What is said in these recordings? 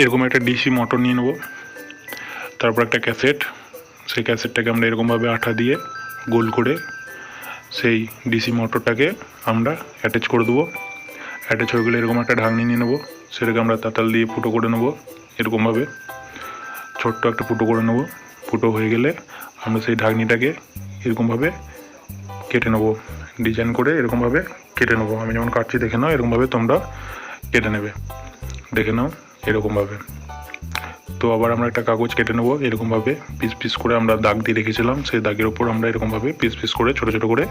এরকম একটা DC motor নিয়ে নেব, তারপর একটা ক্যাসেট, সেই ক্যাসেটটাকে আমরা এরকমভাবে আঠা দিয়ে গোল করে সেই ডিসি মোটরটাকে আমরা অ্যাটাচ করে দেবো। অ্যাটাচ হয়ে গেলে এরকম একটা ঢাকনি নিয়ে নেবো, সেটাকে আমরা তাতাল দিয়ে ফুটো করে নেবো। এরকমভাবে ছোট্ট একটা ফুটো করে নেবো। ফুটো হয়ে গেলে আমরা সেই ঢাকনিটাকে এরকমভাবে কেটে নেবো, ডিজাইন করে এরকমভাবে কেটে নেবো। আমি যেমন কাটছি দেখে নাও, এরকমভাবে তোমরা কেটে নেবে, দেখে নাও এরকমভাবে। তো আবার আমরা একটা কাগজ কেটে নেবো এরকমভাবে, পিস পিস করে আমরা দাগ দিয়ে রেখেছিলাম, সেই দাগের ওপর আমরা এরকমভাবে পিস পিস করে ছোটো ছোটো করে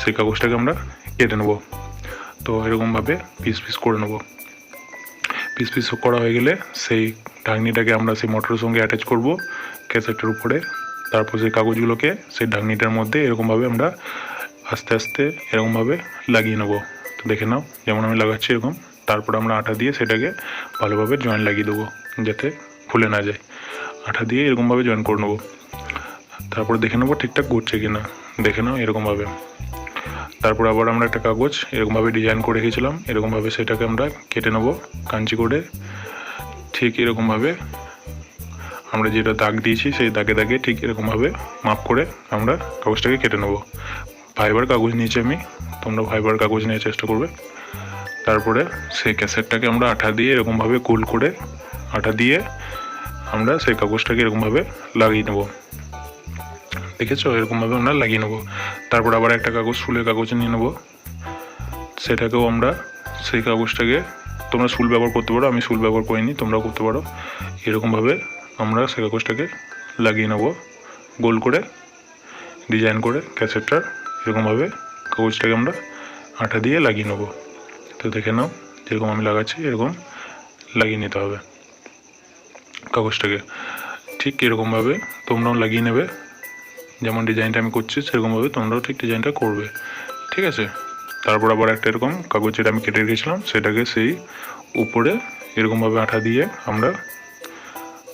সেই কাগজটাকে আমরা কেটে নেবো। তো এরকমভাবে পিস পিস করে নেবো। পিস পিস করা হয়ে গেলে সেই ঢাকনিটাকে আমরা সেই মোটরের সঙ্গে অ্যাটাচ করব ক্যাসেটের উপরে। তারপর সেই কাগজগুলোকে সেই ঢাকনিটার মধ্যে এরকমভাবে আমরা আস্তে আস্তে এরকমভাবে লাগিয়ে নেবো। তো দেখে নাও যেমন আমি লাগাচ্ছি এরকম। তারপর আমরা আঠা দিয়ে সেটাকে ভালোভাবে জয়েন লাগিয়ে দেবো যাতে খুলে না যায়। আঠা দিয়ে এরকমভাবে জয়েন করে নেবো। তারপর দেখে নেবো ঠিকঠাক ঘুরছে কিনা, দেখে নাও এরকমভাবে। তারপর আবার আমরা একটা কাগজ এরকমভাবে ডিজাইন করে রেখেছিলাম, এরকমভাবে সেটাকে আমরা কেটে নেবো কাঞ্চি করে। ঠিক এরকমভাবে আমরা যেটা দাগ দিয়েছি সেই দাগে দাগে ঠিক এরকমভাবে মাপ করে আমরা কাগজটাকে কেটে নেবো। ফাইবার কাগজ নিয়েছি আমি, তোমরা ফাইবার কাগজ নিয়ে চেষ্টা করবে। তারপরে সেই ক্যাসেটটাকে আমরা আঠা দিয়ে এরকমভাবে গোল করে আঠা দিয়ে আমরা সেই কাগজটাকে এরকমভাবে লাগিয়ে নেবো। দেখেছো এরকমভাবে আমরা লাগিয়ে নেবো। তারপর আবার একটা কাগজ ফুলের কাগজ নিয়ে নেবো, সেটাকেও আমরা সেই কাগজটাকে, তোমরা শুল ব্যবহার করতে পারো, আমি শুল ব্যবহার করিনি, তোমরাও করতে পারো। এরকমভাবে আমরা সেই কাগজটাকে লাগিয়ে নেবো গোল করে ডিজাইন করে ক্যাসেটটার। এরকমভাবে কাগজটাকে আমরা আঠা দিয়ে লাগিয়ে নেবো। তো দেখে নাও যেরকম আমি লাগাচ্ছি এরকম লাগিয়ে নিতে হবে কাগজটাকে। ঠিক এরকমভাবে তোমরাও লাগিয়ে নেবে, যেমন ডিজাইনটা আমি করছি সেরকমভাবে তোমরাও ঠিক ডিজাইনটা করবে, ঠিক আছে। তারপর আবার একটা এরকম কাগজ যেটা আমি কেটে রেখেছিলাম সেটাকে সেই উপরে এরকমভাবে আঠা দিয়ে আমরা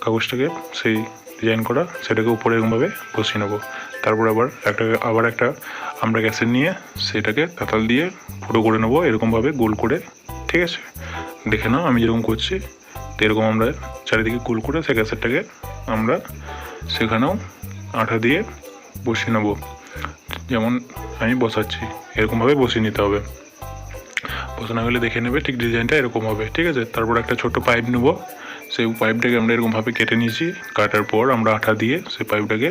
কাগজটাকে সেই ডিজাইন করা সেটাকে উপরে এরকমভাবে বসিয়ে নেবো। তারপর আবার একটা আমরা গ্যাসের নিয়ে সেটাকে তাতাল দিয়ে ফুটো করে নেবো এরকমভাবে গোল করে, ঠিক আছে। দেখে নাও আমি যেরকম করছি, তো এরকম আমরা চারিদিকে গোল করে সেই গ্যাসেরটাকে আমরা সেখানেও আঠা দিয়ে বসিয়ে নেবো, যেমন আমি বসাচ্ছি এরকমভাবে বসিয়ে নিতে হবে। বসানো হলে দেখে নেবে ঠিক ডিজাইনটা এরকম হবে, ঠিক আছে। তারপর একটা ছোট পাইপ নেবো, সেই পাইপটাকে আমরা এরকমভাবে কেটে নিয়েছি। কাটার পর আমরা আঠা দিয়ে সেই পাইপটাকে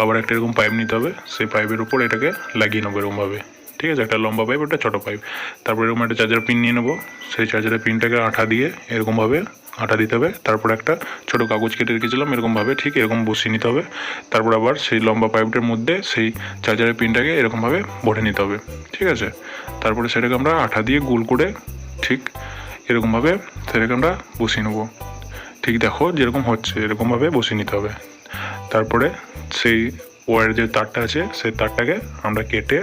আবার একটা এরকম পাইপ নিতে হবে, সেই পাইপের উপর এটাকে লাগিয়ে নেবো এরকমভাবে, ঠিক আছে। একটা লম্বা পাইপ, একটা ছোটো পাইপ। তারপর এরকম একটা চার্জার পিন নিয়ে নেবো, সেই চার্জারের পিনটাকে আঠা দিয়ে এরকমভাবে আঠা দিতে হবে। তারপর একটা ছোটো কাগজ কেটে রেখেছিলাম এরকমভাবে ঠিক এরকম বসিয়ে নিতে হবে। তারপর আবার সেই লম্বা পাইপটার মধ্যে সেই চার্জারের পিনটাকে এরকমভাবে ভরে নিতে হবে, ঠিক আছে। তারপরে সেটাকে আমরা আঠা দিয়ে গোল করে ঠিক এরকমভাবে সেটাকে আমরা বসিয়ে নেবো। ঠিক দেখো যেরকম হচ্ছে এরকমভাবে বসিয়ে নিতে হবে। তারপরে সেই ওয়্যারের যে তারটা আছে সেই তারটাকে আমরা কেটে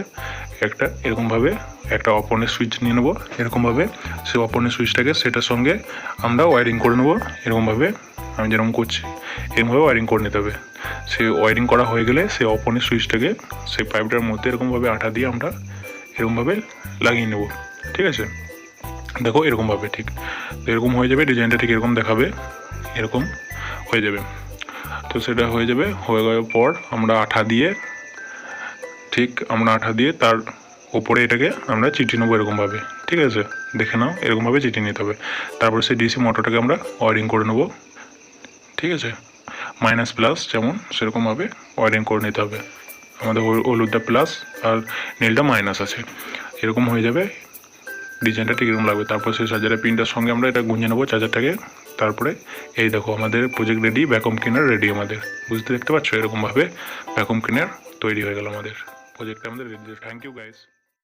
একটা এরকমভাবে একটা অপনের সুইচ নিয়ে নেবো এরকমভাবে। সেই অপনের সুইচটাকে সেটার সঙ্গে আমরা ওয়্যারিং করে নেবো এরকমভাবে, আমি যেরকম করছি এরকমভাবে ওয়্যারিং করে নিতে হবে। সেই ওয়্যারিং করা হয়ে গেলে সেই অপনের সুইচটাকে সেই পাইপটার মধ্যে এরকমভাবে আঠা দিয়ে আমরা এরকমভাবে লাগিয়ে নেব, ঠিক আছে। দেখো এরকমভাবে ঠিক এরকম হয়ে যাবে, ডিজাইনটা ঠিক এরকম দেখাবে, এরকম হয়ে যাবে। তো সেটা হয়ে যাবে, হয়ে যাওয়ার পর আমরা আঠা দিয়ে তার উপরে এটাকে আমরা চিটিয়ে নেবো এরকমভাবে, ঠিক আছে। দেখে নাও এরকমভাবে চিটিয়ে নিতে হবে। তারপরে সেই ডিসি মোটরটাকে আমরা ওয়্যারিং করে নেবো, ঠিক আছে। মাইনাস প্লাস যেমন সেরকমভাবে ওয়্যারিং করে নিতে হবে। আমাদের হলুদটা প্লাস আর নীলটা মাইনাস আছে, এরকম হয়ে যাবে। ডিজাইনটা ঠিক এরকম লাগবে। তারপর সেই চার্জারের পিনটার সঙ্গে আমরা এটা গুঁজে নেবো চার্জারটাকে। তারপরে এই দেখো আমাদের project ready, vacuum cleaner ready আমাদের, বুঝতে দেখতে পাচ্ছ এরকমভাবে ভ্যাকুয়াম ক্লিনার তৈরি হয়ে গেল আমাদের, প্রজেক্টটা আমাদের রেডি। Thank you guys.